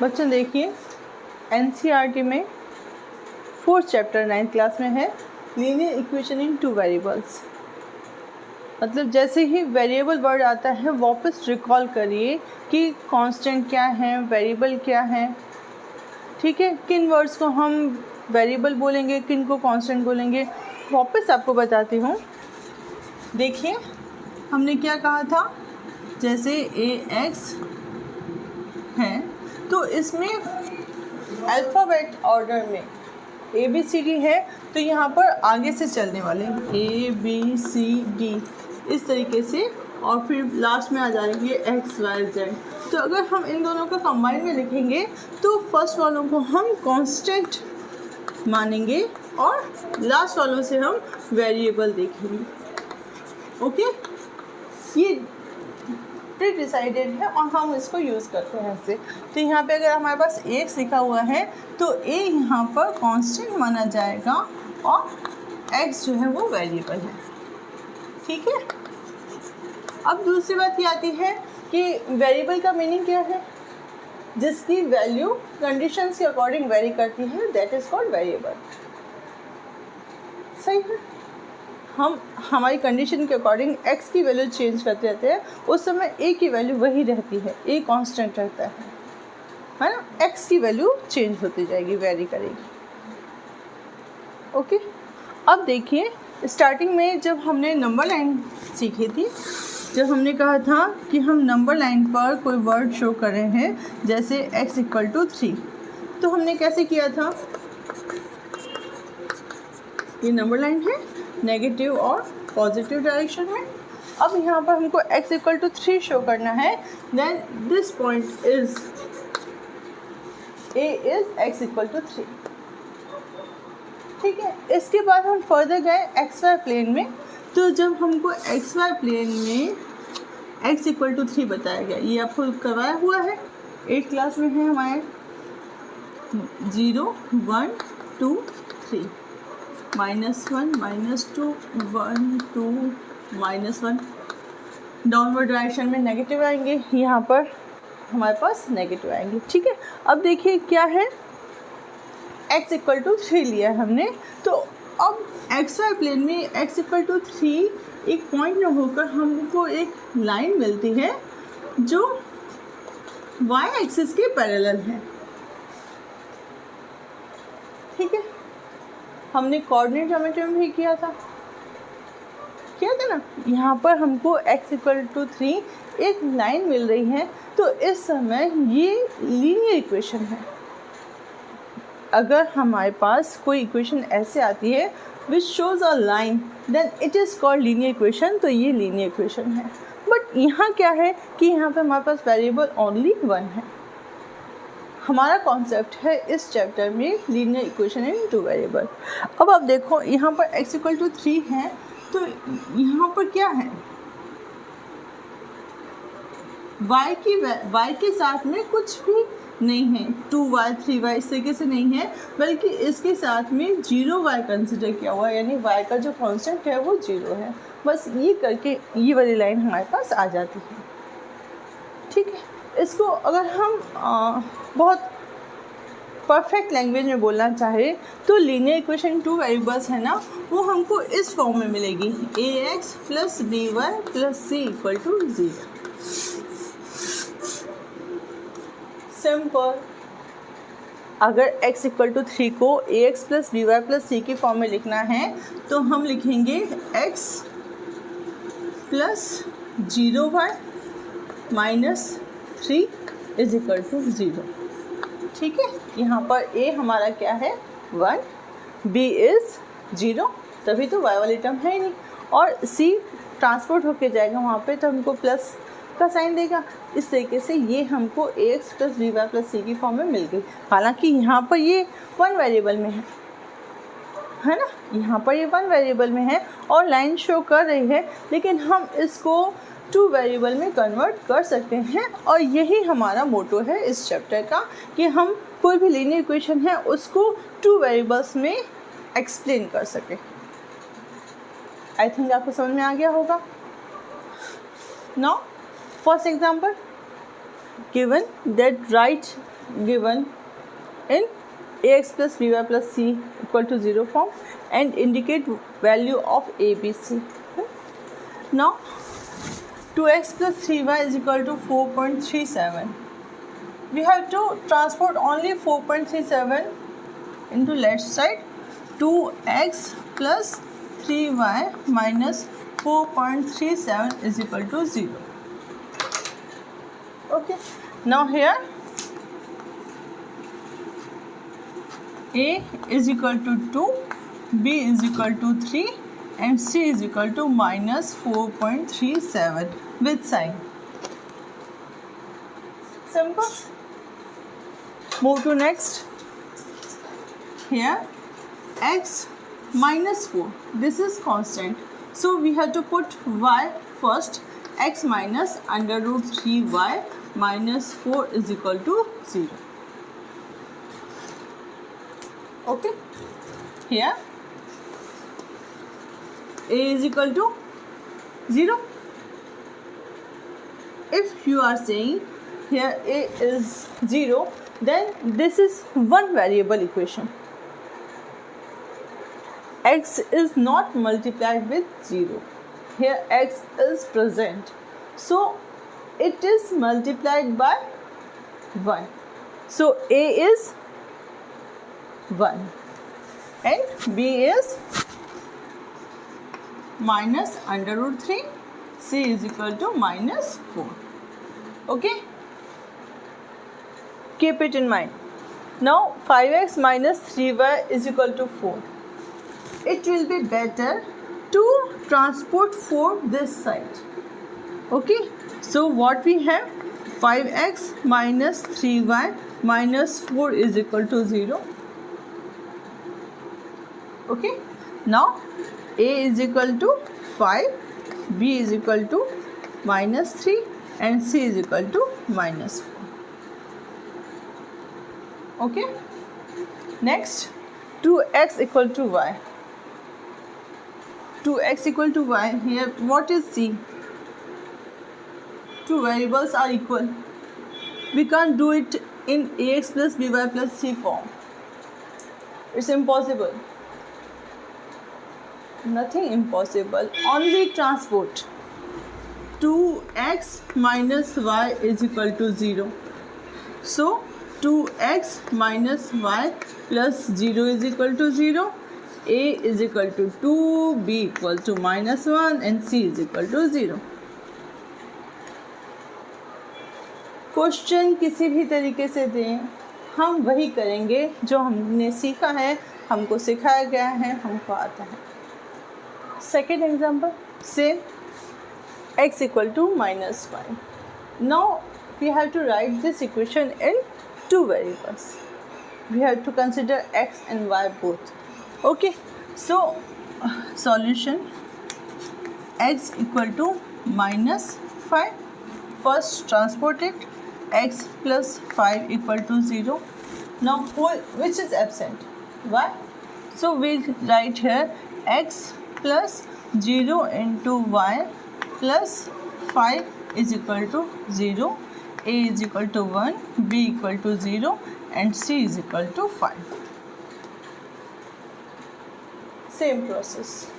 बच्चों देखिए एनसीईआरटी में 4th चैप्टर 9th क्लास में है लीनियर इक्वेशन इन 2 वेरिएबल्स। मतलब जैसे ही वेरिएबल वर्ड आता है वापस रिकॉल करिए कि कांस्टेंट क्या है, वेरिएबल क्या है। ठीक है, किन वर्ड्स को हम वेरिएबल बोलेंगे, किन को कांस्टेंट बोलेंगे, वापस आपको बताती हूँ। देखिए हमने क्या कहा था, जैसे ax है तो इसमें अल्फ़ाबेट ऑर्डर में ABCD है, तो यहाँ पर आगे से चलने वाले ABCD इस तरीके से, और फिर लास्ट में आ जाएंगे XYZ। तो अगर हम इन दोनों को कंबाइन में लिखेंगे तो फर्स्ट वालों को हम कांस्टेंट मानेंगे और लास्ट वालों से हम वेरिएबल देखेंगे। ओके, ये प्री डिसाइडेड है और हम इसको यूज़ करते हैं ऐसे। तो यहाँ पे अगर हमारे पास x लिखा हुआ है तो a यहाँ पर कांस्टेंट माना जाएगा और x जो है वो वेरिएबल है। ठीक है, अब दूसरी बात ये आती है कि वेरिएबल का मीनिंग क्या है, जिसकी वैल्यू कंडीशंस के अकॉर्डिंग वेरी करती है, दैट इज कॉल्ड वेरिएबल। सही है, हम हमारी कंडीशन के अकॉर्डिंग x की वैल्यू चेंज करते रहते हैं, उस समय a की वैल्यू वही रहती है, a कांस्टेंट रहता है ना, x की वैल्यू चेंज होती जाएगी, वेरी करेगी। ओके, अब देखिए स्टार्टिंग में जब हमने नंबर लाइन सीखी थी, जब हमने कहा था कि हम नंबर लाइन पर कोई वर्ड शो कर रहे हैं, जैसे x = 3, तो हमने कैसे किया था, ये नंबर लाइन है नेगेटिव और पॉजिटिव डायरेक्शन में। अब यहाँ पर हमको x = 3 शो करना है, then this point is a is x = 3। ठीक है, इसके बाद हम फर्दर गए xy प्लेन में, तो जब हमको xy प्लेन में x = 3 बताया गया, ये आपको करवाया हुआ है 8th क्लास में है हमारे, 0 1 2 3 -1 -2 1 2 -1, डाउनवर्ड डायरेक्शन में नेगेटिव आएंगे, यहाँ पर हमारे पास नेगेटिव आएंगे। ठीक है, अब देखिए क्या है, x = 3 लिया है हमने, तो अब xy प्लेन में x = 3 एक पॉइंट में होकर हमको एक लाइन मिलती है जो y एक्सिस के पैरेलल है। ठीक है, हमने कोऑर्डिनेट ज्योमेट्री में भी किया था ना, यहाँ पर हमको x = 3 एक लाइन मिल रही है, तो इस समय ये लीनियर इक्वेशन है। अगर हमारे पास कोई इक्वेशन ऐसे आती है which shows a line, then it is called linear equation, तो ये लीनियर इक्वेशन है। बट यहाँ क्या है कि यहाँ पे हमारे पास वेरिएबल ओनली 1 है। हमारा कॉन्सेप्ट है इस चैप्टर में लीनियर इक्वेशन इन 2 वेरिएबल। अब आप देखो यहाँ पर x = 3 है, तो यहाँ पर क्या है, y के साथ में कुछ भी नहीं है, 2y 3y इस तरीके से नहीं है, बल्कि इसके साथ में 0y कंसिडर किया हुआ है, यानी y का जो कांस्टेंट है वो 0 है। बस ये करके ये वाली लाइन हमारे पास आ जाती है। ठीक है, इसको अगर हम बहुत परफेक्ट लैंग्वेज में बोलना चाहे तो लीनियर इक्वेशन 2 वेरिएबल्स है ना, वो हमको इस फॉर्म में मिलेगी, ax + by + c = 0। सिंपल। अगर x = 3 को ax + by + c की फॉर्म में लिखना है तो हम लिखेंगे x + 0y - 3 = 0। ठीक है, यहाँ पर a हमारा क्या है 1, b इज़ 0, तभी तो y वाली टर्म है ही नहीं, और c ट्रांसपोर्ट होके जाएगा वहाँ पे, तो हमको प्लस का साइन देगा। इस तरीके से ये हमको ax + by + c की फॉर्म में मिल गई। हालांकि यहाँ पर ये 1 वेरिएबल में है ना, यहाँ पर ये 1 वेरिएबल में है और लाइन शो कर रही है, लेकिन हम इसको 2 वेरिएबल में कन्वर्ट कर सकते हैं, और यही हमारा मोटो है इस चैप्टर का कि हम कोई भी लीनियर इक्वेशन है उसको 2 वेरिएबल्स में एक्सप्लेन कर सकें। आई थिंक आपको समझ में आ गया होगा। Now first example, given that write given in ax plus by plus c equal to 0 form and indicate value of a, b, c. Now 2x plus 3y is equal to 4.37. We have to transport only 4.37 into left side. 2x plus 3y minus 4.37 is equal to 0. Okay, now here a is equal to 2, b is equal to 3 and c is equal to minus 4.37 with sign. Simple. Move to next. Here x minus 4, this is constant, so we have to put y first. X minus under root 3y minus 4 is equal to 0. Okay, here a is equal to 0. If you are saying here a is 0, then this is one variable equation. X is not multiplied with 0. Here x is present, so it is multiplied by 1. So a is 1 and b is minus under root 3, c is equal to minus 4. Okay, keep it in mind. Now 5x minus 3y is equal to 4. It will be better to transport 4 this side. Okay, so what we have, 5x minus 3y minus 4 is equal to 0. Okay, now a is equal to 5, b is equal to minus 3 and c is equal to minus 4. Okay, next 2x equal to y. 2x equal to y, here what is c? Two variables are equal. We can't do it in ax plus by plus c form. It's impossible. Nothing impossible, only transport. 2x minus y is equal to 0. So 2x minus y plus 0 is equal to 0. A is equal to 2, b equal to minus 1 and c is equal to 0. Question किसी भी तरीके से दें, हम वही करेंगे जो हमने सीखा है, हमको सिखाया गया है, हमको आता है. Second example, same, x equal to minus 5. Now we have to write this equation in two variables. We have to consider x and y both. Okay, so solution, x equal to minus 5. First transport it, x plus 5 equal to 0. Now which is absent? Y. So we write here x plus 0 into y plus 5 is equal to 0, a is equal to 1, b equal to 0 and c is equal to 5. Same process.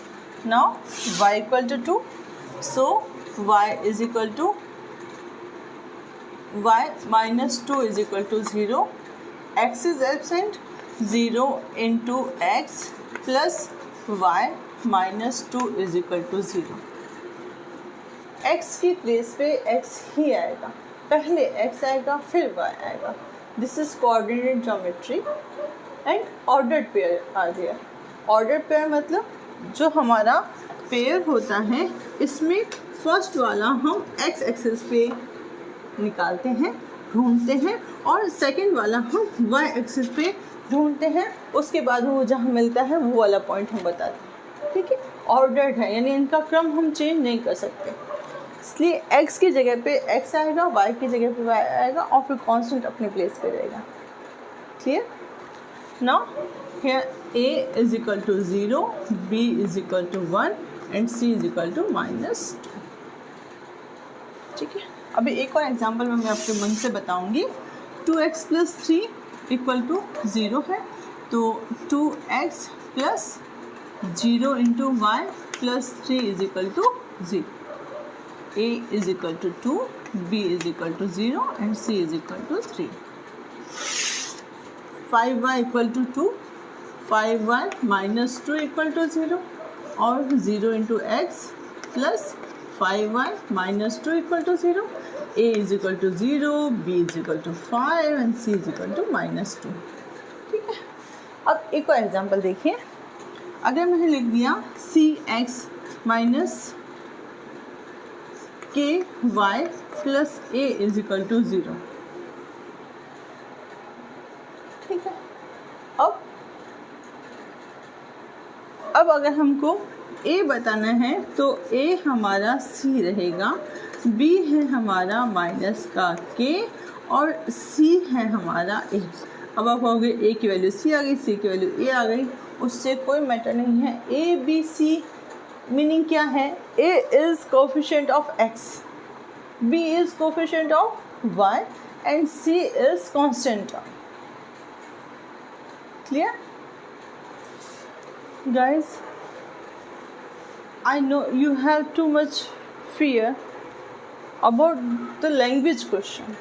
Now y equal to 2, so y is equal to y minus 2 is equal to 0, x is absent, 0 into x plus y minus 2 is equal to 0. x की place पे x ही आएगा, पहले x आएगा फिर y आएगा. This is coordinate geometry and ordered pair are there. Ordered pair मतलब जो हमारा पेयर होता है, इसमें फर्स्ट वाला हम x एक्सिस पे निकालते हैं, ढूंढते हैं, और सेकंड वाला हम y एक्सिस पे ढूंढते हैं. उसके बाद वो जहाँ मिलता है वो वाला पॉइंट हम बताते हैं. ठीक है, ऑर्डर्ड है, यानी इनका क्रम हम चेंज नहीं कर सकते. इसलिए x की जगह पे x आएगा, y की जगह पे y आएगा और फिर कांस्टेंट अपने प्लेस पे रहेगा. Clear? Now here a is equal to 0, b is equal to 1 and c is equal to -2. ठीक है, अभी एक और एग्जांपल मैं आपके मन से बताऊंगी. 2x प्लस 3 इक्वल टू 0 है, तो 2x plus 0 into Y plus 3 is equal to 0. a is equal to 2, b is equal to 0 and c is equal to 3. 5y equal to 2, 5y minus 2 equal to 0 और 0 into X plus 5y minus 2 equal to 0. a is equal to 0, b is equal to 5 and c is equal to minus 2. ठीक है, अब एक और example देखिए. अगर मैंने लिख दिया C X minus K Y plus A is equal to 0. ठीक है, अब अगर हमको a बताना है तो a हमारा c रहेगा, b है हमारा माइनस का k और c है हमारा a. अब आप कहोगे a की वैल्यू c आ गई, c की वैल्यू a आ गई, उससे कोई मैटर नहीं है. a b c मीनिंग क्या है? a is coefficient of x, b is coefficient of y and c is constant. Clear guys? I know you have too much fear about the language question.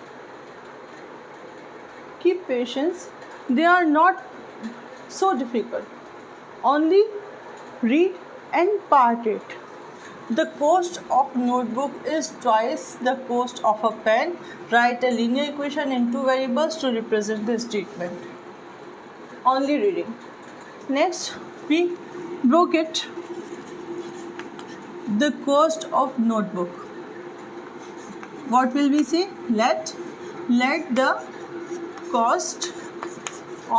Keep patience, they are not so difficult. Only read and part it. The cost of notebook is twice the cost of a pen. Write a linear equation in two variables to represent the statement. Only reading. Next, we broke it. The cost of notebook. What will we say? Let the cost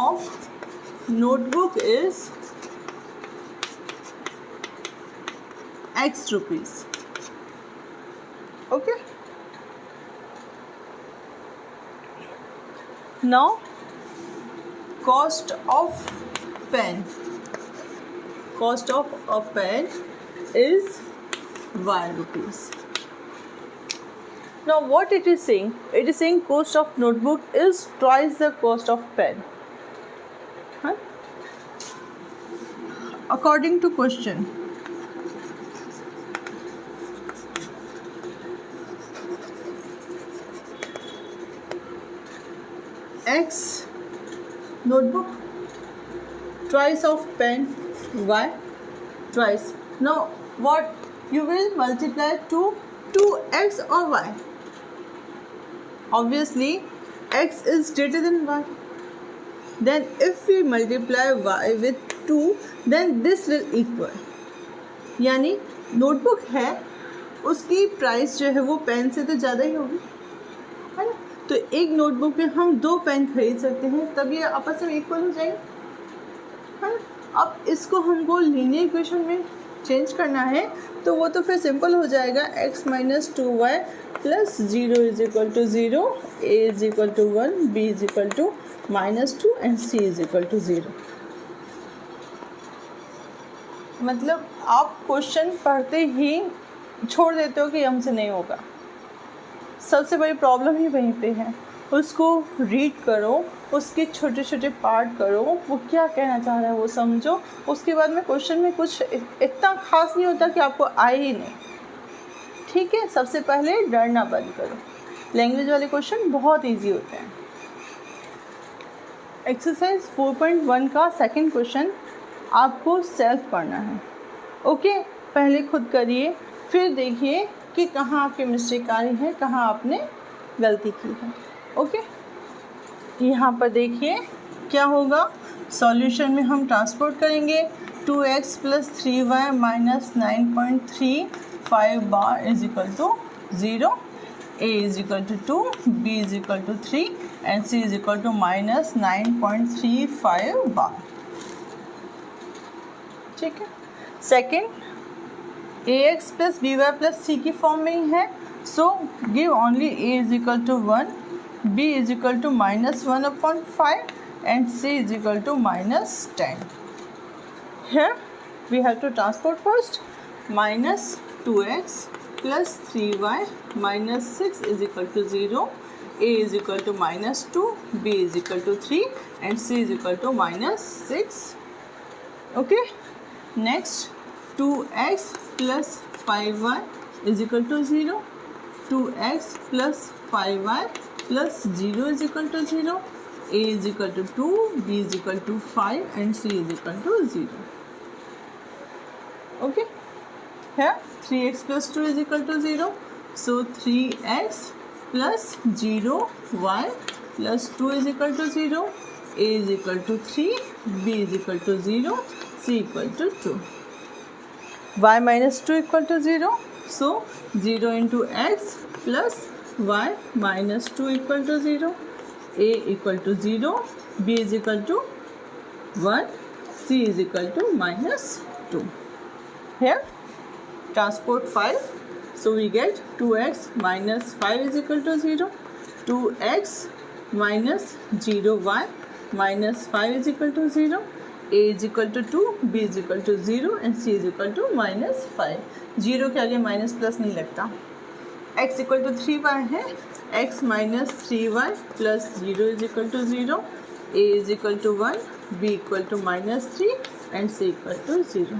of notebook is X rupees. Okay. Now, cost of pen. Cost of a pen is y rupees. Now what it is saying? It is saying cost of notebook is twice the cost of pen. Huh? According to question, X notebook, twice of pen, y twice. Now what you will multiply to 2x or y. Obviously x is greater than y. Then if we multiply y with 2, then this will equal. यानी notebook है, उसकी price जो है वो pen से तो ज़्यादा ही होगी, है ना. तो एक नोटबुक में हम 2 पेन खरीद सकते हैं, तब ये आपस में इक्वल हो जाएंगे, है ना. अब इसको हमको लीनियर इक्वेशन में चेंज करना है, तो वो तो फिर सिंपल हो जाएगा. x minus 2y plus 0 is equal to 0, a is equal to 1, b is equal to minus 2 and c is equal to 0. मतलब आप क्वेश्चन पढ़ते ही छोड़ देते हो कि हमसे नहीं होगा. सबसे बड़ी प्रॉब्लम ही वहीं पे है. उसको रीड करो, उसके छोटे छोटे पार्ट करो, वो क्या कहना चाह रहा है वो समझो. उसके बाद में क्वेश्चन में कुछ इतना खास नहीं होता कि आपको आए ही नहीं. ठीक है, सबसे पहले डरना बंद करो. लैंग्वेज वाले क्वेश्चन बहुत इजी होते हैं. एक्सरसाइज 4.1 का सेकंड क्वेश्चन आपको सेल्फ करना है. ओके, पहले खुद करिए, फिर देखिए कि कहाँ आपकी मिस्टेक आ रही है, कहाँ आपने गलती की है. ओके, यहाँ पर देखिए क्या होगा. सॉल्यूशन में हम ट्रांसपोर्ट करेंगे. 2x प्लस 3y माइनस 9.35 बार is equal to 0, a is equal to 2, b is equal to 3 and c is equal to minus 9.35 बार. ठीक है. Second, ax plus by plus c की फॉर्म में ही है, so give only a is equal to 1, b is equal to minus 1/5 and c is equal to minus 10. Here we have to transport first. Minus 2x plus 3y minus 6 is equal to 0. A is equal to -2, B is equal to 3 and C is equal to -6. Okay, next 2x plus 5y is equal to 0. 2x plus 5y plus 0 is equal to 0. A is equal to 2, B is equal to 5 and C is equal to 0. Okay, here 3x plus 2 is equal to 0. So 3x plus 0y plus 2 is equal to 0. A is equal to 3, B is equal to 0, C equal to 2. Y minus 2 equal to 0. So 0 into x plus y minus 2 equal to 0. A equal to 0, B is equal to 1, C is equal to -2. Here transport 5. So we get 2x minus 5 is equal to 0. 2x minus 0y minus 5 is equal to 0. A is equal to 2, B is equal to 0 and C is equal to -5. 0 के आगे minus plus नहीं लगता. x equal to 3y है. x minus 3y plus 0 is equal to 0. A is equal to 1, B equal to -3 and C equal to 0.